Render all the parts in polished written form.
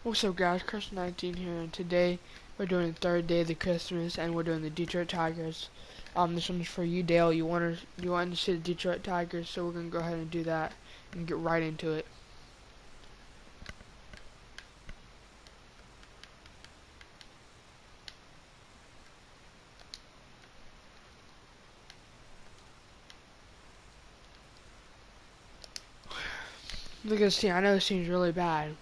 What's up guys, Chris19 here, and today we're doing the third day of the Christmas, and we're doing the Detroit Tigers. This one's for you, Dale. You wanted to see the Detroit Tigers, so we're gonna go ahead and do that and get right into it. Look at this team. I know this team's really bad.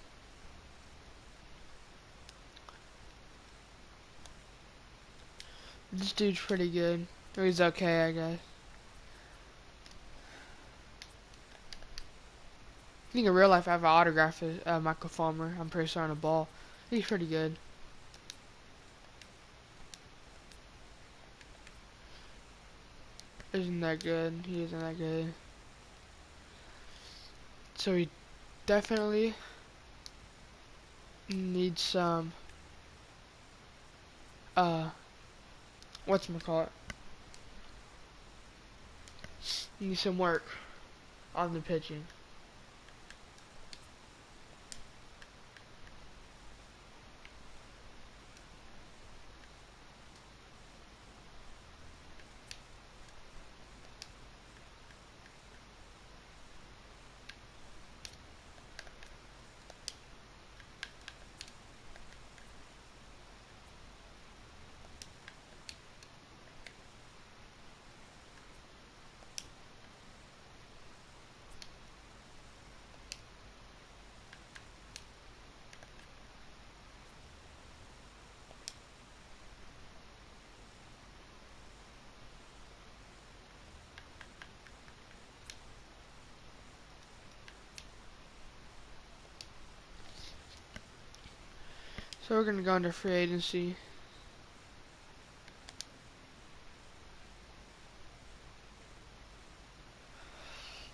This dude's pretty good. Or he's okay, I guess. I think in real life I have an autograph of Michael Fulmer. I'm pretty sure on a ball. He's pretty good. Isn't that good? He isn't that good. So he definitely needs some whatchamacallit? Needs some work on the pitching. So we're gonna go into free agency.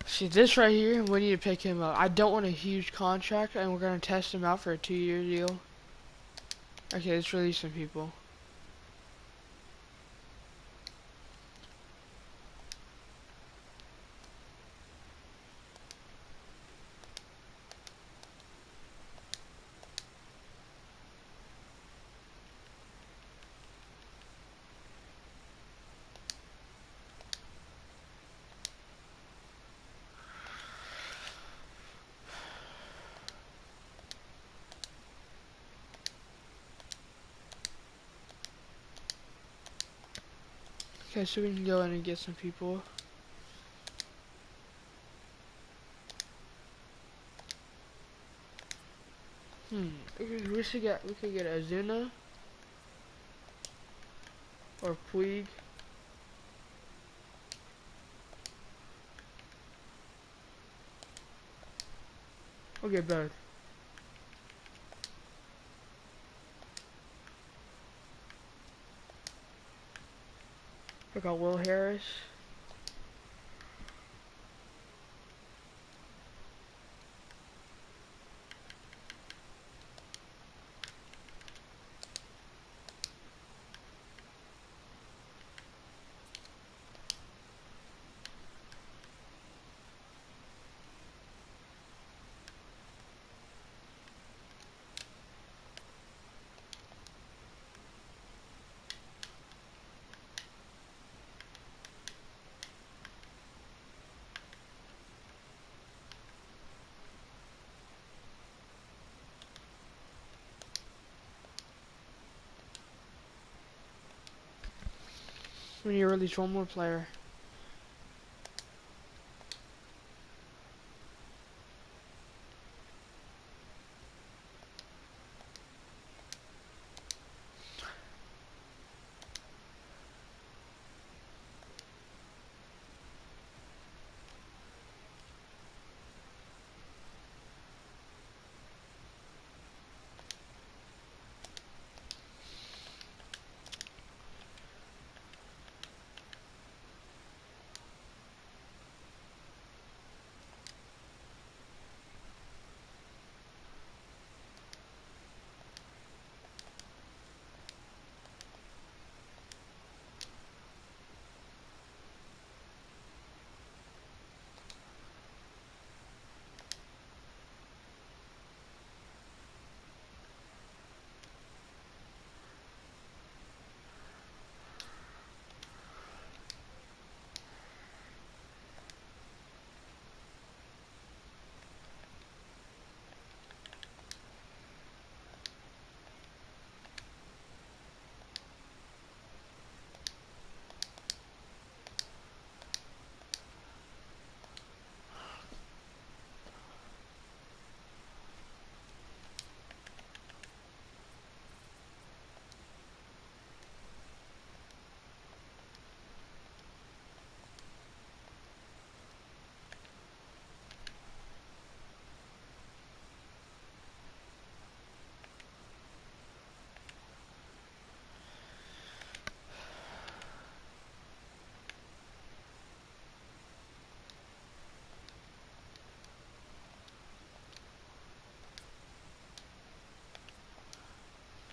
See this right here, we need to pick him up. I don't want a huge contract, and we're gonna test him out for a 2-year deal. Okay, let's release some people. Okay, so we can go in and get some people. We could get Azuna or Puig. We'll get both. We got Will Harris. We need to release one more player.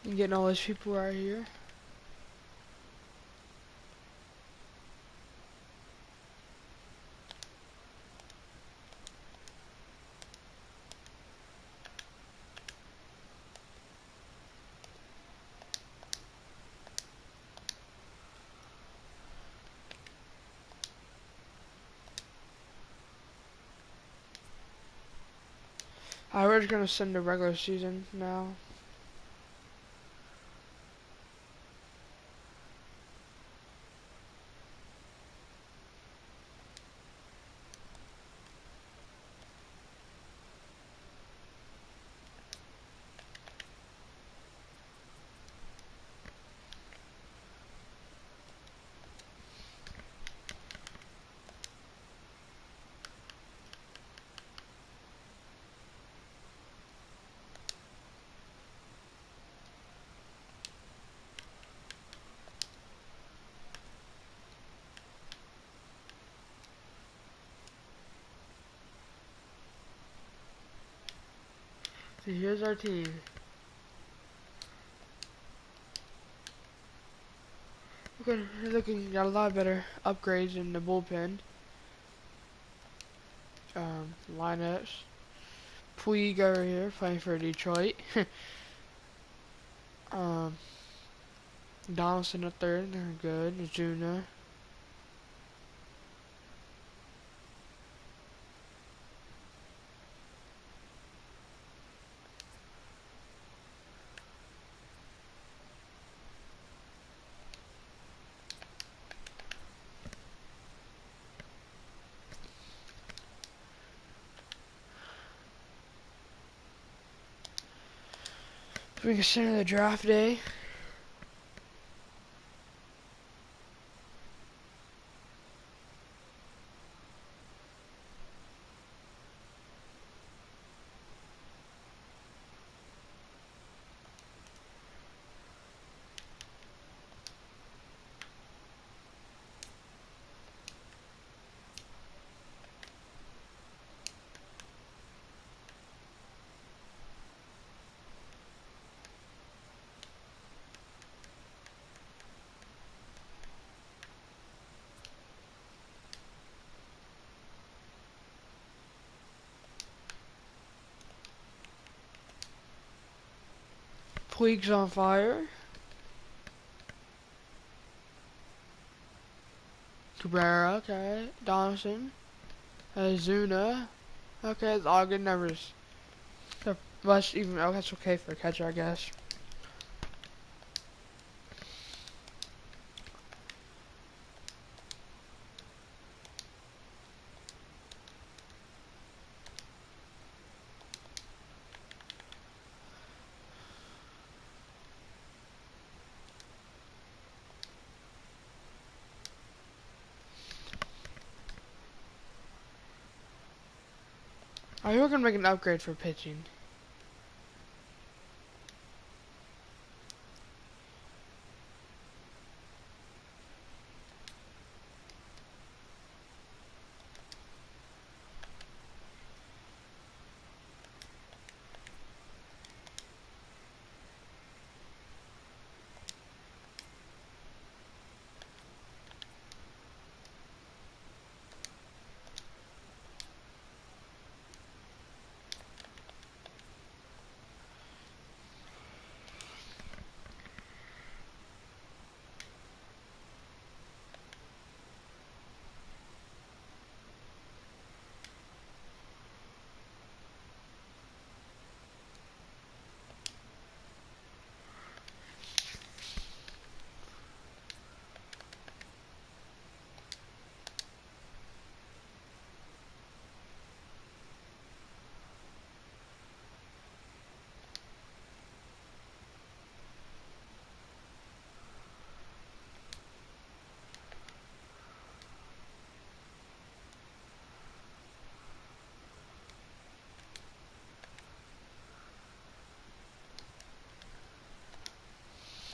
And getting all these people right here. We're just gonna send the regular season now. So here's our team. Okay, looking got a lot better upgrades in the bullpen. Lineups. Puig over here playing for Detroit. um, Donaldson up there, they're good. Zuna. We can send the draft day. Puig's on fire. Cabrera, okay. Donaldson. Zuna. Okay, it's all good numbers. So, less even, oh, that's okay for a catcher, I guess. Oh, we're gonna make an upgrade for pitching.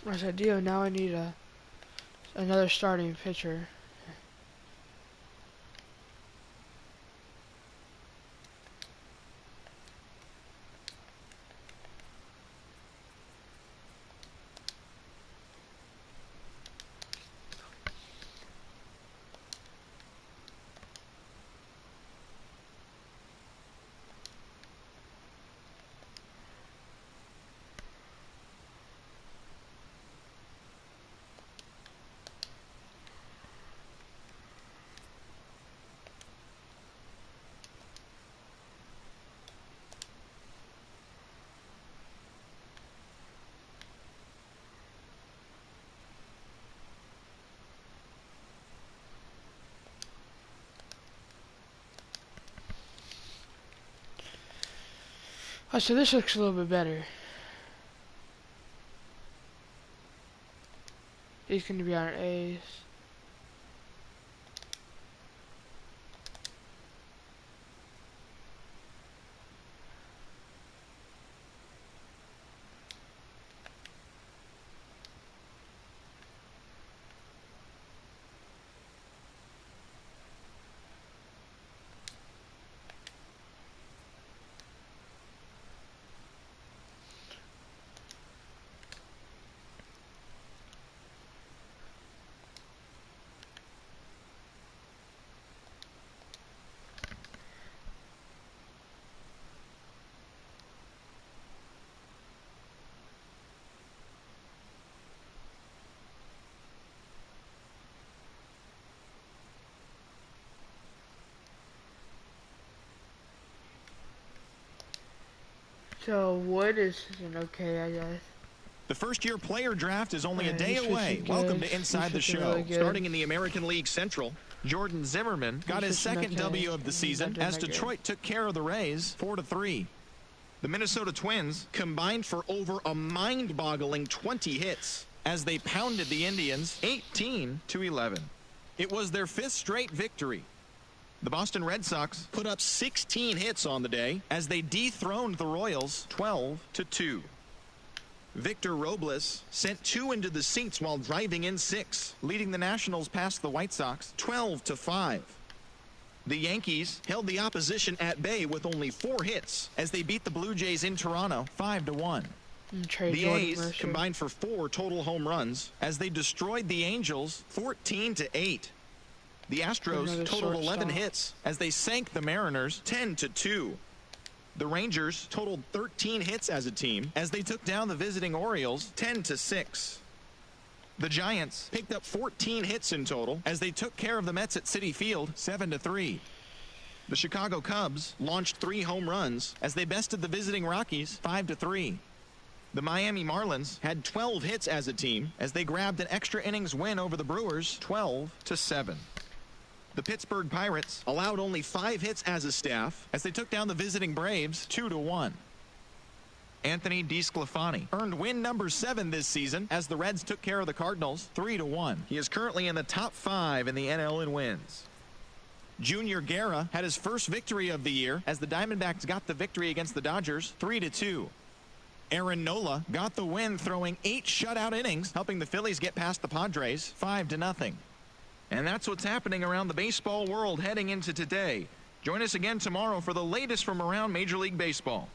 That's ideal. Now I need another starting pitcher. Oh, so this looks a little bit better. He's going to be on our A's. So Wood is an okay, I guess. The first-year player draft is only a day he's away. pitching Welcome good. to Inside the He's Show. pitching really good. Starting in the American League Central, Jordan Zimmerman got his pitching second okay. W of the He's season not doing as that good. Detroit took care of the Rays 4-3. The Minnesota Twins combined for over a mind-boggling 20 hits as they pounded the Indians 18-11. It was their fifth straight victory. The Boston Red Sox put up 16 hits on the day as they dethroned the Royals 12-2. Victor Robles sent 2 into the seats while driving in 6, leading the Nationals past the White Sox 12-5. The Yankees held the opposition at bay with only 4 hits as they beat the Blue Jays in Toronto 5-1. The A's combined for 4 total home runs as they destroyed the Angels 14-8. The Astros totaled 11 hits as they sank the Mariners 10-2. The Rangers totaled 13 hits as a team as they took down the visiting Orioles 10-6. The Giants picked up 14 hits in total as they took care of the Mets at Citi Field 7-3. The Chicago Cubs launched 3 home runs as they bested the visiting Rockies 5-3. The Miami Marlins had 12 hits as a team as they grabbed an extra innings win over the Brewers 12-7. The Pittsburgh Pirates allowed only 5 hits as a staff as they took down the visiting Braves 2-1. Anthony DeSclafani earned win number 7 this season as the Reds took care of the Cardinals 3-1. He is currently in the top 5 in the NL in wins. Junior Guerra had his first victory of the year as the Diamondbacks got the victory against the Dodgers 3-2. Aaron Nola got the win throwing 8 shutout innings, helping the Phillies get past the Padres 5-0. And that's what's happening around the baseball world heading into today. Join us again tomorrow for the latest from around Major League Baseball.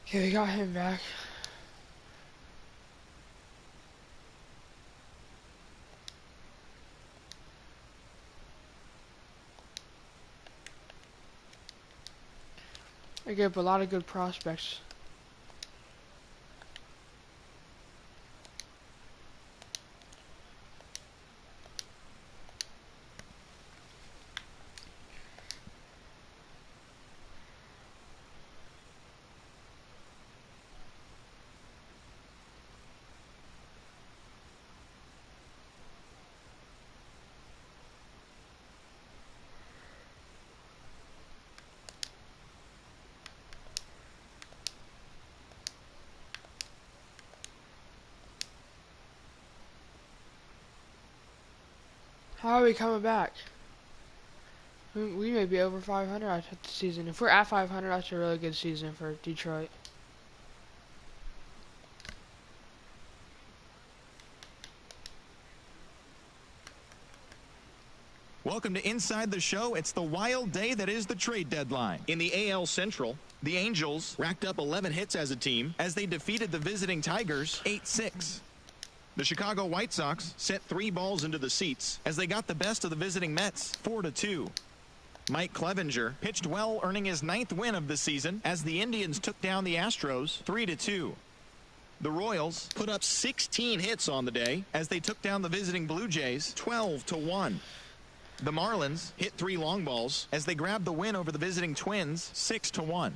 Okay, we got him back. I gave up a lot of good prospects. How are we coming back? We may be over 500 at the season. If we're at 500, that's a really good season for Detroit. Welcome to Inside the Show. It's the wild day that is the trade deadline. In the AL Central, the Angels racked up 11 hits as a team as they defeated the visiting Tigers 8-6. The Chicago White Sox sent 3 balls into the seats as they got the best of the visiting Mets 4-2. Mike Clevenger pitched well, earning his 9th win of the season as the Indians took down the Astros 3-2. The Royals put up 16 hits on the day as they took down the visiting Blue Jays 12-1. The Marlins hit 3 long balls as they grabbed the win over the visiting Twins 6-1.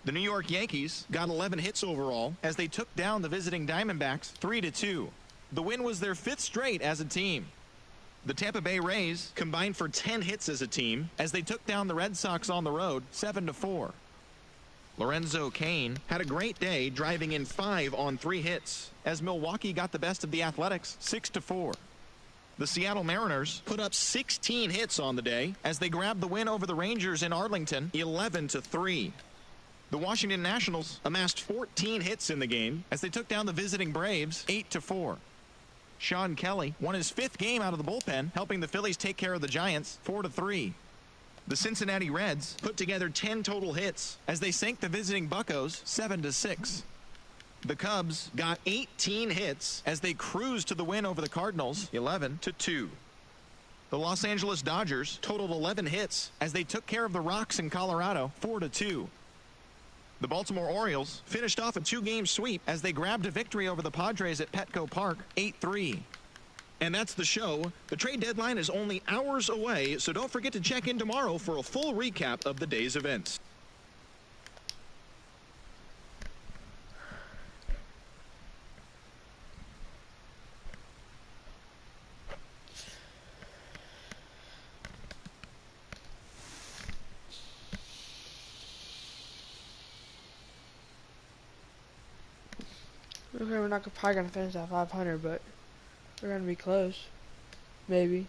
The New York Yankees got 11 hits overall as they took down the visiting Diamondbacks 3-2. The win was their 5th straight as a team. The Tampa Bay Rays combined for 10 hits as a team as they took down the Red Sox on the road 7-4. Lorenzo Cain had a great day, driving in 5 on 3 hits as Milwaukee got the best of the Athletics 6-4. The Seattle Mariners put up 16 hits on the day as they grabbed the win over the Rangers in Arlington 11-3. The Washington Nationals amassed 14 hits in the game as they took down the visiting Braves 8-4. Sean Kelly won his 5th game out of the bullpen, helping the Phillies take care of the Giants 4-3. The Cincinnati Reds put together 10 total hits as they sank the visiting Buccos 7-6. The Cubs got 18 hits as they cruised to the win over the Cardinals 11-2. The Los Angeles Dodgers totaled 11 hits as they took care of the Rocks in Colorado 4-2. The Baltimore Orioles finished off a 2-game sweep as they grabbed a victory over the Padres at Petco Park 8-3. And that's the show. The trade deadline is only hours away, so don't forget to check in tomorrow for a full recap of the day's events. Okay, we're not probably gonna finish at 500, but we're gonna be close, maybe.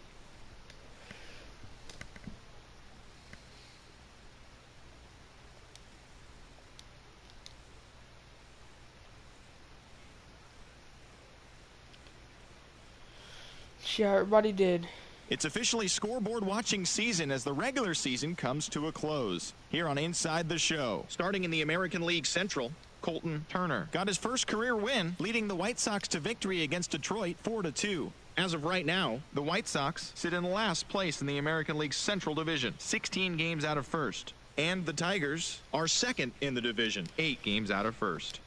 See how everybody did. It's officially scoreboard watching season as the regular season comes to a close. Here on Inside the Show, starting in the American League Central, Colton Turner got his first career win, leading the White Sox to victory against Detroit 4-2. As of right now, the White Sox sit in last place in the American League Central Division, 16 games out of first. And the Tigers are second in the division, 8 games out of first.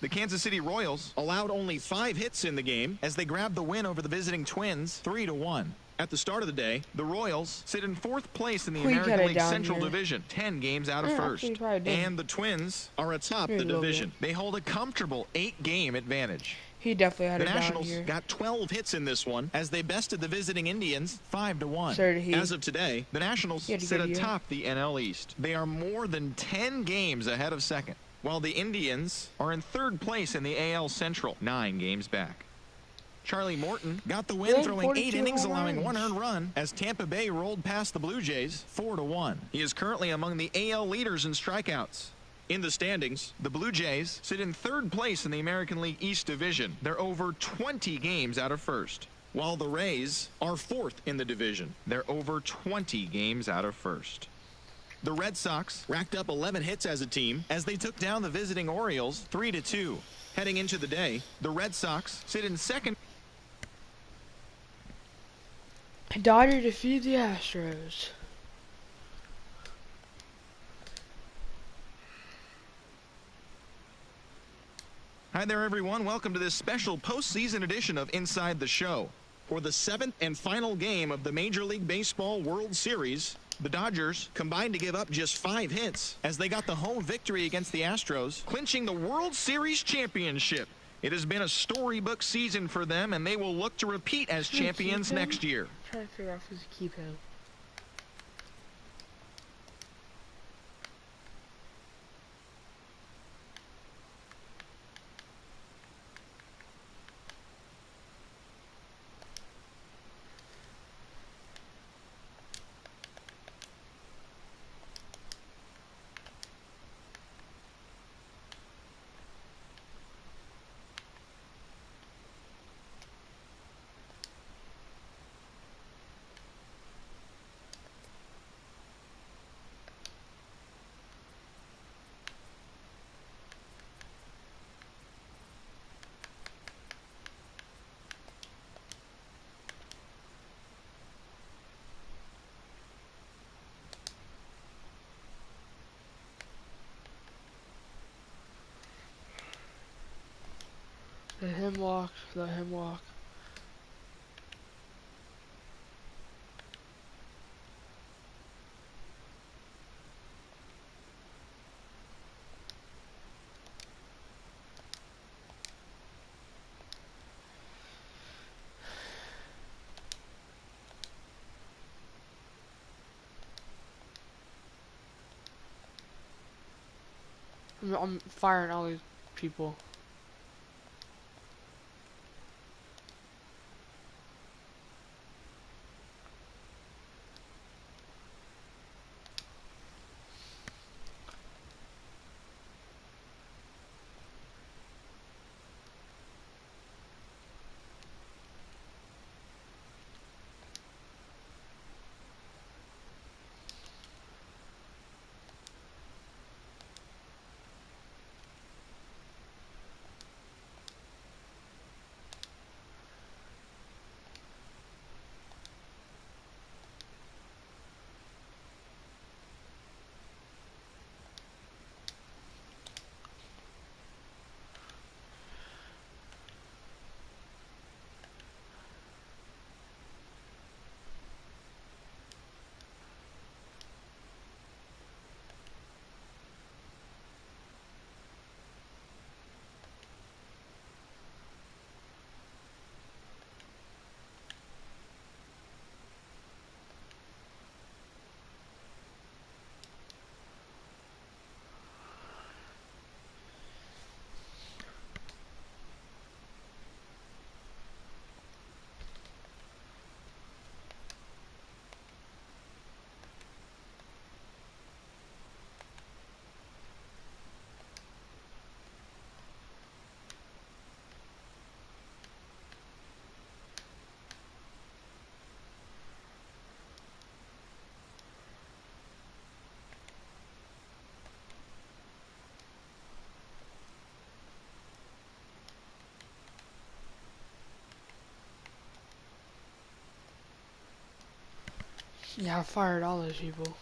The Kansas City Royals allowed only 5 hits in the game as they grabbed the win over the visiting Twins 3-1. At the start of the day, the Royals sit in 4th place in the American League Central Division, 10 games out of first. And the Twins are atop the division. They hold a comfortable 8-game advantage. He definitely had the it down Nationals here. got 12 hits in this one as they bested the visiting Indians 5-1. So did he. As of today, the Nationals sit atop the NL East. They are more than 10 games ahead of second, while the Indians are in 3rd place in the AL Central, 9 games back. Charlie Morton got the win, throwing 8 innings, allowing 1 earned run as Tampa Bay rolled past the Blue Jays 4-1. He is currently among the AL leaders in strikeouts. In the standings, the Blue Jays sit in 3rd place in the American League East Division. They're over 20 games out of first, while the Rays are 4th in the division. They're over 20 games out of first. The Red Sox racked up 11 hits as a team as they took down the visiting Orioles 3-2. Heading into the day, the Red Sox sit in 2nd. Dodgers defeat the Astros. Hi there, everyone. Welcome to this special postseason edition of Inside the Show. For the 7th and final game of the Major League Baseball World Series, the Dodgers combined to give up just 5 hits as they got the home victory against the Astros, clinching the World Series championship. It has been a storybook season for them, and they will look to repeat as champions next year. I'm trying to figure out if it's a keep him. Let him walk. Let him walk. I'm firing all these people. Yeah, I fired all those people.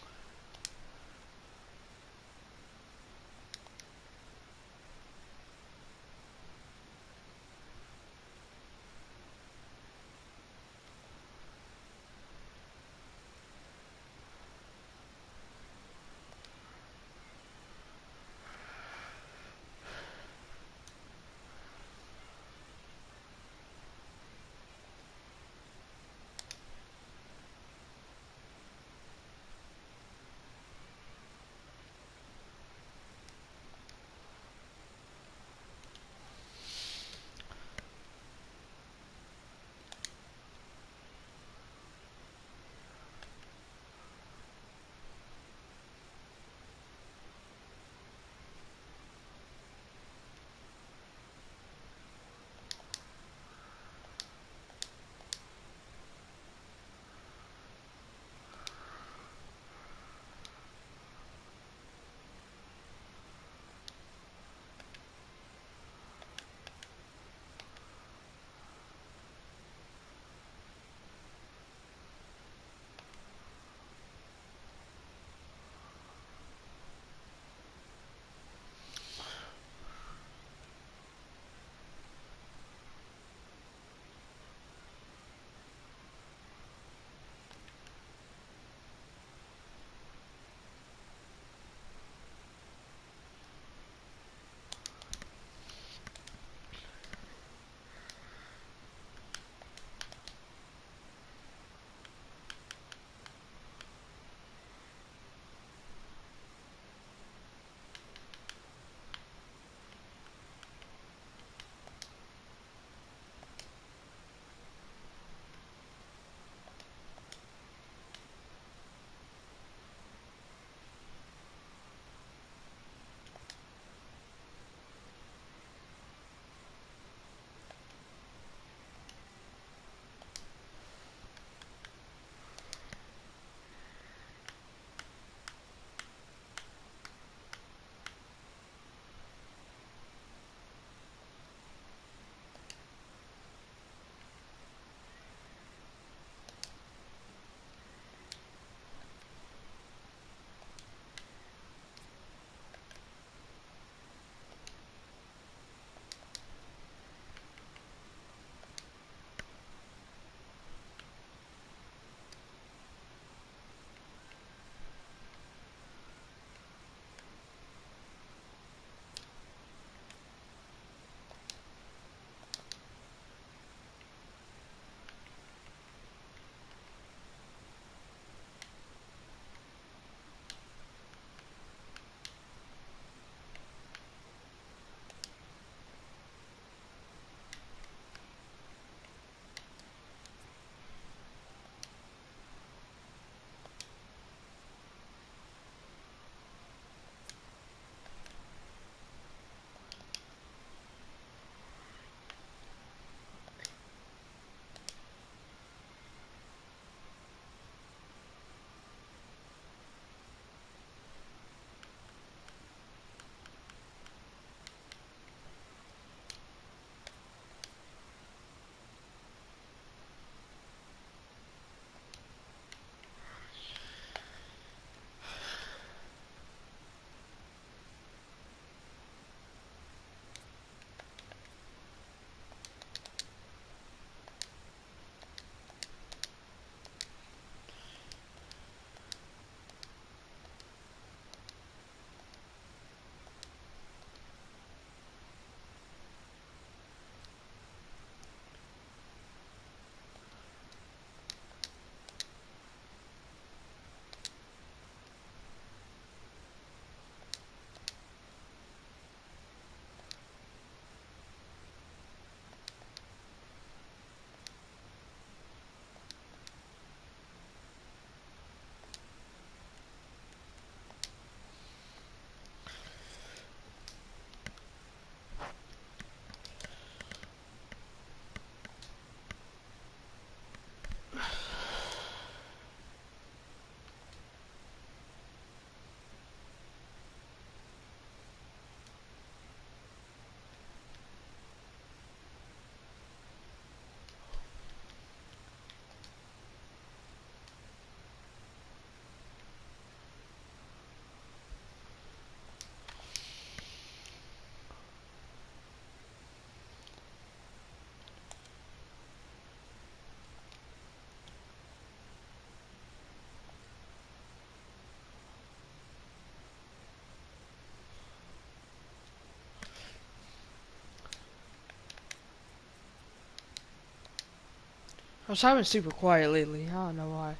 I was having super quiet lately. I don't know why.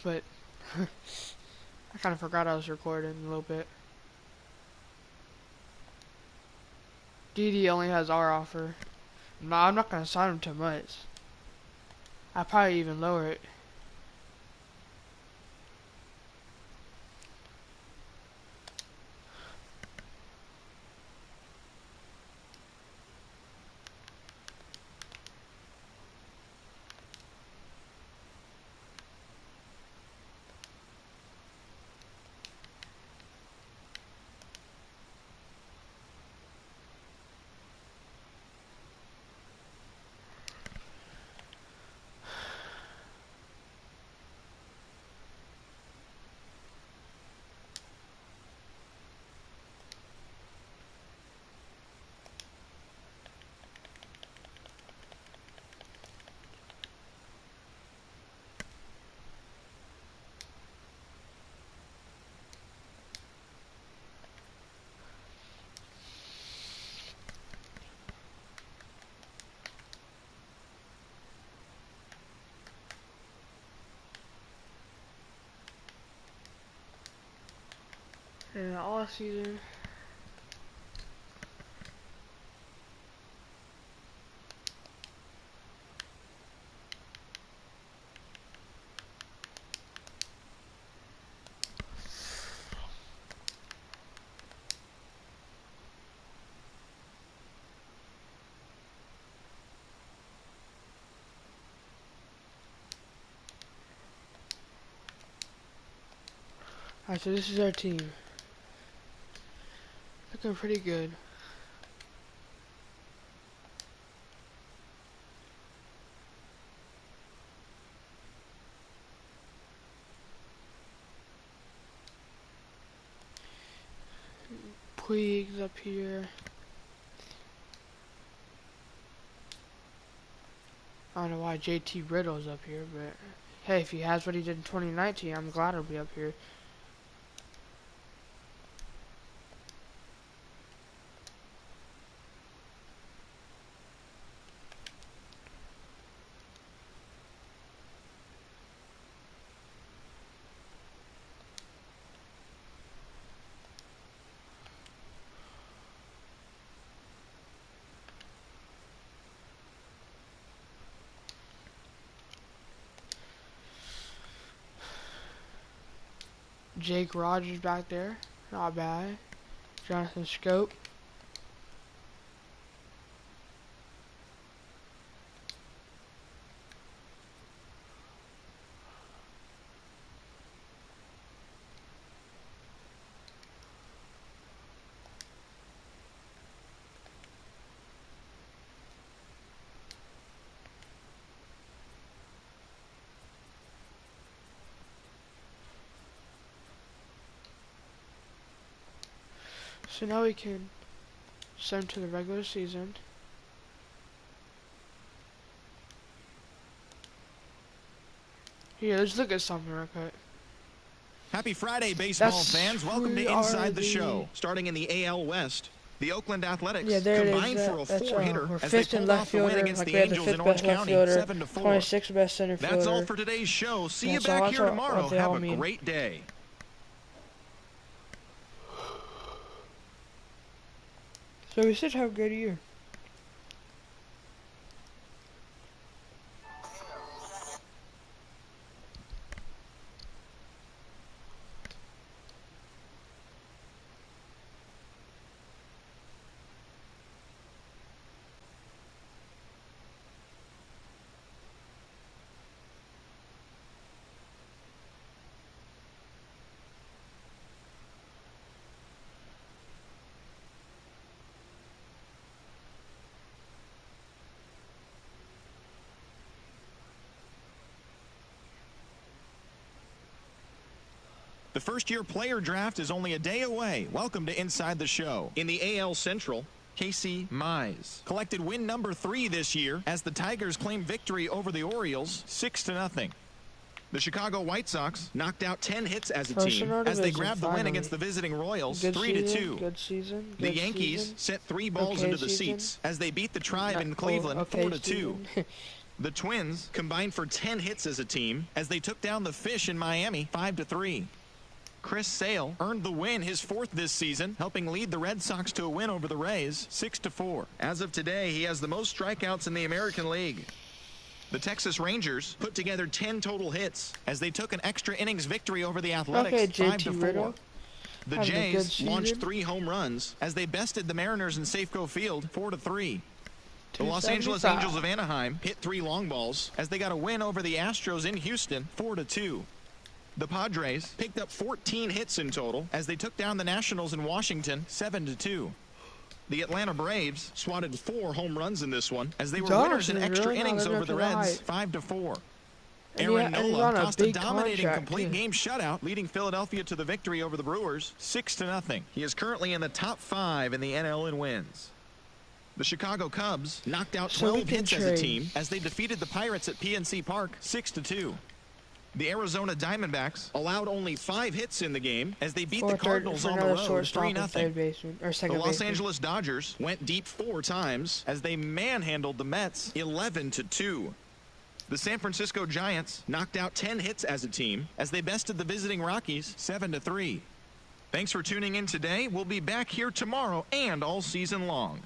But I kind of forgot I was recording a little bit. DD only has our offer. No, I'm not going to sign him too much. I'll probably even lower it. And all season. Alright, so this is our team. Looking pretty good. Puig's up here. I don't know why JT Riddle's up here, but hey, if he has what he did in 2019, I'm glad he'll be up here. Jake Rogers back there, not bad. Jonathan Scope. So now we can send to the regular season. Here, let's look at something real quick. Happy Friday, baseball fans. Welcome to Inside the Show. Starting in the AL West, the Oakland Athletics combined for a four-hitter as they pulled off the win against the Angels in Orange County, 7-4. 26th best center fielder. That's all for today's show. See you back here tomorrow. Have a great day. So we should have a good year. The first-year player draft is only a day away. Welcome to Inside the Show. In the AL Central, Casey Mize collected win number 3 this year as the Tigers claimed victory over the Orioles 6-0. The Chicago White Sox knocked out 10 hits as a team as they grabbed the win against the visiting Royals 3-2. Good season. The Yankees sent 3 balls into the seats as they beat the Tribe in Cleveland 4-2. The Twins combined for 10 hits as a team as they took down the Fish in Miami 5-3. Chris Sale earned the win, his 4th this season, helping lead the Red Sox to a win over the Rays 6-4. As of today, he has the most strikeouts in the American League. The Texas Rangers put together 10 total hits as they took an extra innings victory over the Athletics 5-4. The Jays launched 3 home runs as they bested the Mariners in Safeco Field 4-3. The Los Angeles Angels of Anaheim hit 3 long balls as they got a win over the Astros in Houston 4-2. The Padres picked up 14 hits in total as they took down the Nationals in Washington 7-2. The Atlanta Braves swatted 4 home runs in this one as they were winners in extra innings over the Reds 5-4. Aaron Nola tossed a dominating complete game shutout, leading Philadelphia to the victory over the Brewers 6-0. He is currently in the top 5 in the NL in wins. The Chicago Cubs knocked out 12 hits as a team as they defeated the Pirates at PNC Park 6-2. The Arizona Diamondbacks allowed only 5 hits in the game as they beat the Cardinals on the road 3-0. The Los Angeles Dodgers went deep 4 times as they manhandled the Mets 11-2. The San Francisco Giants knocked out 10 hits as a team as they bested the visiting Rockies 7-3. Thanks for tuning in today. We'll be back here tomorrow and all season long.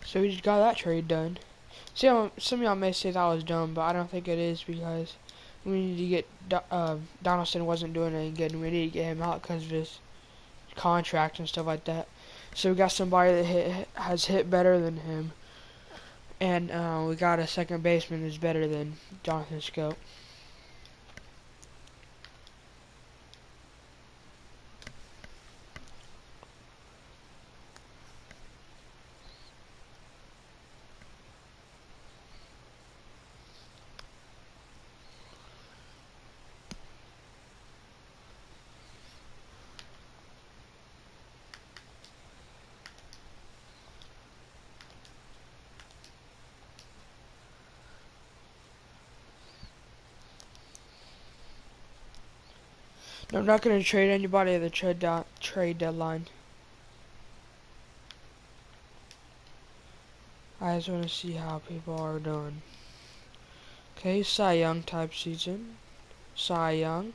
So we just got that trade done. See, some of y'all may say that was dumb, but I don't think it is because we need to get Donaldson wasn't doing any good, and we need to get him out because of his contract and stuff like that. So we got somebody that has hit better than him, and we got a second baseman that's better than Jonathan Schoop. No, I'm not going to trade anybody at the trade deadline. I just want to see how people are doing. Okay, Cy Young type season. Cy Young.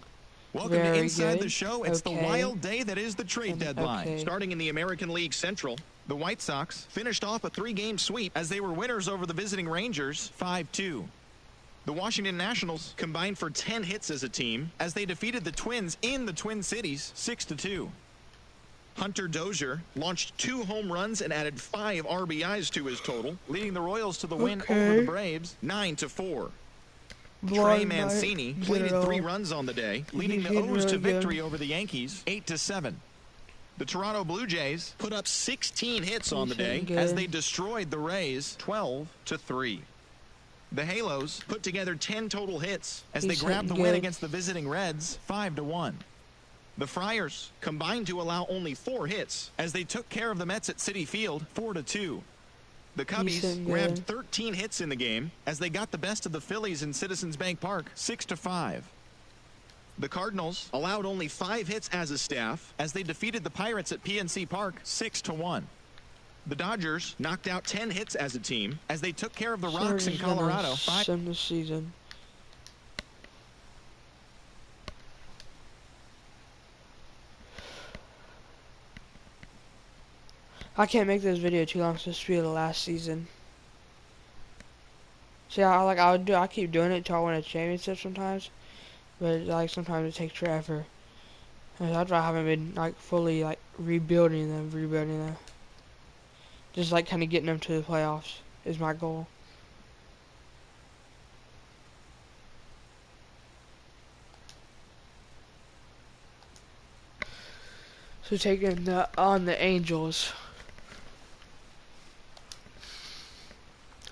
Welcome Very to Inside good. the Show. It's the wild day that is the trade deadline. Okay. Starting in the American League Central, the White Sox finished off a 3-game sweep as they were winners over the visiting Rangers 5-2. The Washington Nationals combined for 10 hits as a team as they defeated the Twins in the Twin Cities 6-2. Hunter Dozier launched 2 home runs and added 5 RBIs to his total, leading the Royals to the win over the Braves 9-4. Trey Mancini plated 3 runs on the day, leading the O's to victory over the Yankees 8-7. The Toronto Blue Jays put up 16 hits on the day as they destroyed the Rays 12-3. The Halos put together 10 total hits as they grabbed the win against the visiting Reds 5-1. The Friars combined to allow only 4 hits as they took care of the Mets at Citi Field 4-2. The Cubbies grabbed 13 hits in the game as they got the best of the Phillies in Citizens Bank Park 6-5. The Cardinals allowed only 5 hits as a staff as they defeated the Pirates at PNC Park 6-1. The Dodgers knocked out 10 hits as a team as they took care of the Rocks in Colorado 5 this season. I can't make this video too long, so this will be the last season. See, I keep doing it till I win a championship sometimes, but like sometimes it takes forever. And that's why I haven't been like fully like rebuilding them. Just like kind of getting them to the playoffs is my goal. So taking on the Angels.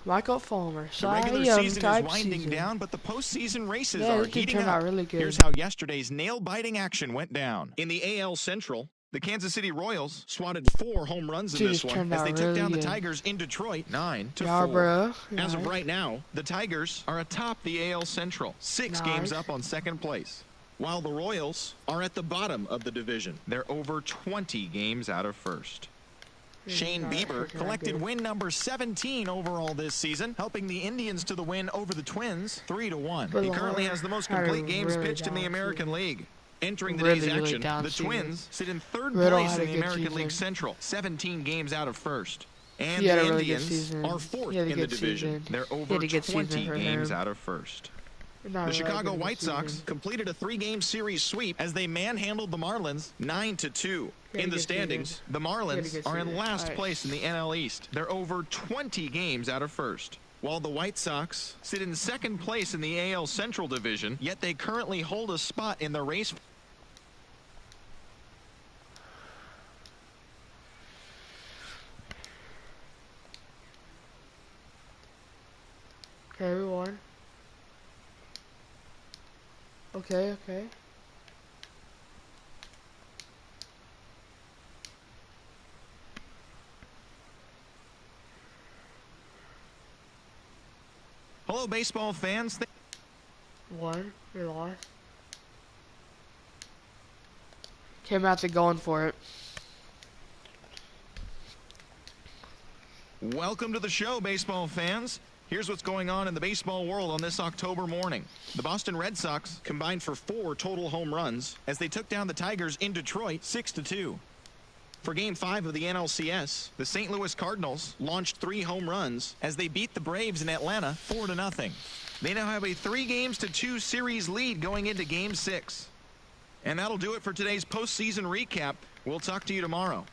Michael Fulmer, the regular season is winding down, but the postseason races are heating up. Really good. Here's how yesterday's nail-biting action went down. In the AL Central, the Kansas City Royals swatted 4 home runs in this one as they took down the Tigers in Detroit 9-4. As of right now, the Tigers are atop the AL Central, 6 games up on second place, while the Royals are at the bottom of the division. They're over 20 games out of first. Shane Bieber collected win number 17 overall this season, helping the Indians to the win over the Twins 3-1. He currently has the most complete games pitched in the American League. Entering the day's action, the Twins sit in 3rd place in the American League Central, 17 games out of first. And the Indians are 4th in the division. They're over 20 games out of first. The Chicago White Sox completed a 3-game series sweep as they manhandled the Marlins 9-2. In the standings, the Marlins are in last place in the NL East. They're over 20 games out of first, while the White Sox sit in 2nd place in the AL Central Division, yet they currently hold a spot in the race. Okay, we won. Okay. Hello, baseball fans. Won. We lost. Came out to going for it. Welcome to the show, baseball fans. Here's what's going on in the baseball world on this October morning. The Boston Red Sox combined for 4 total home runs as they took down the Tigers in Detroit 6-2. For Game 5 of the NLCS, the St. Louis Cardinals launched 3 home runs as they beat the Braves in Atlanta 4-0. They now have a 3-2 series lead going into Game 6. And that'll do it for today's postseason recap. We'll talk to you tomorrow.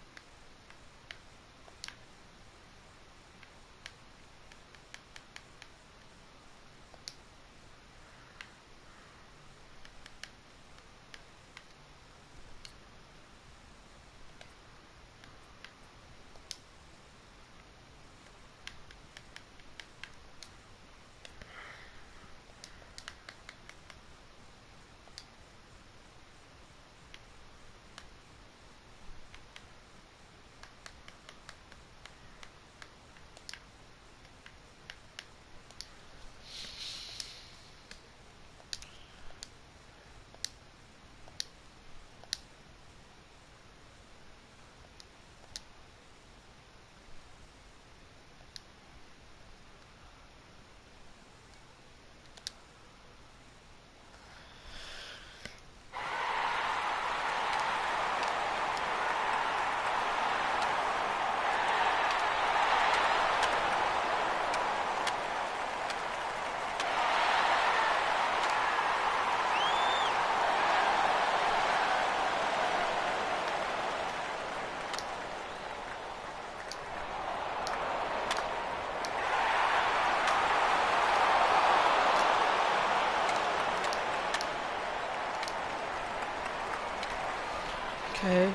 Okay,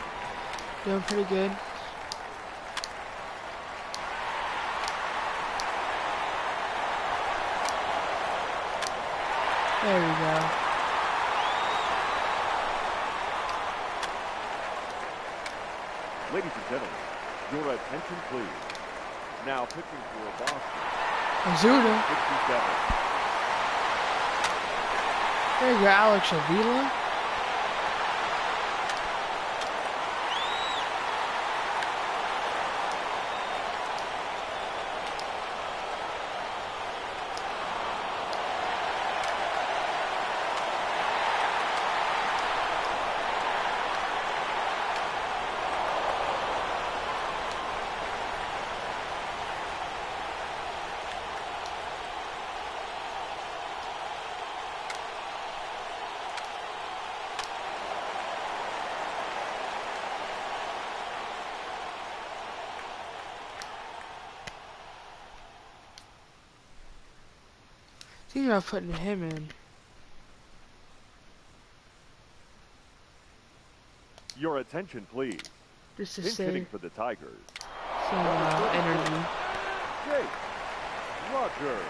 doing pretty good. There we go. Ladies and gentlemen, your attention please. Now pitching for Boston. Ozuna. 67. There you go, Alex Avila. Thinking about putting him in. Your attention please. Just to Pinch say hitting for the Tigers. some energy. Jake Rogers.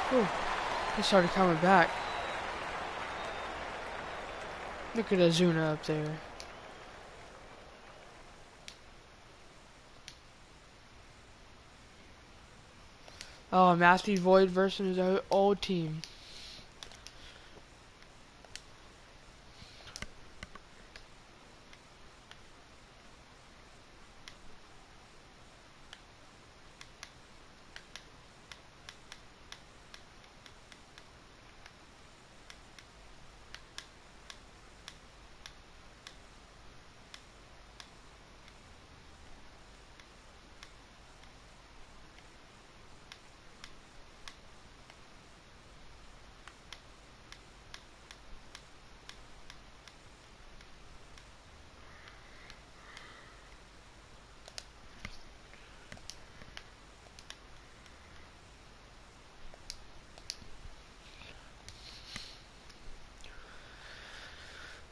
Whew. He started coming back. Look at Ozuna up there. Oh, Matthew Void versus his old team.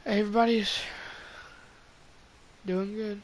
Everybody's doing good.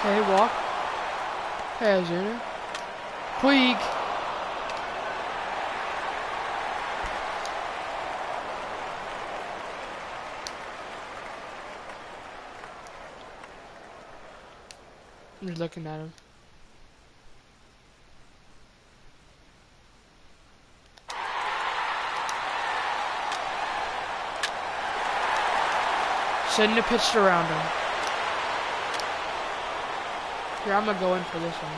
Hey, walk. Hey, Azuna. Puig. I'm just looking at him. Shouldn't have pitched around him. Here, I'm gonna go in for this one.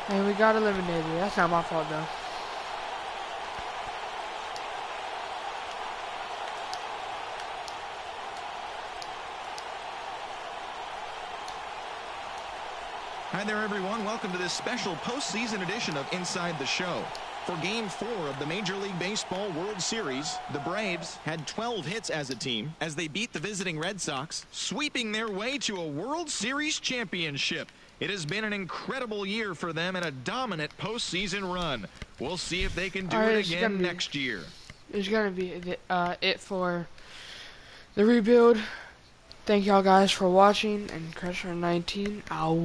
Hey, we got eliminated. That's not my fault, though. Hi there, everyone. Welcome to this special postseason edition of Inside the Show. For Game 4 of the Major League Baseball World Series, the Braves had 12 hits as a team as they beat the visiting Red Sox, sweeping their way to a World Series championship. It has been an incredible year for them and a dominant postseason run. We'll see if they can do it again next year. It's going to be it for the rebuild. Thank y'all guys for watching, and Crusher 19 out.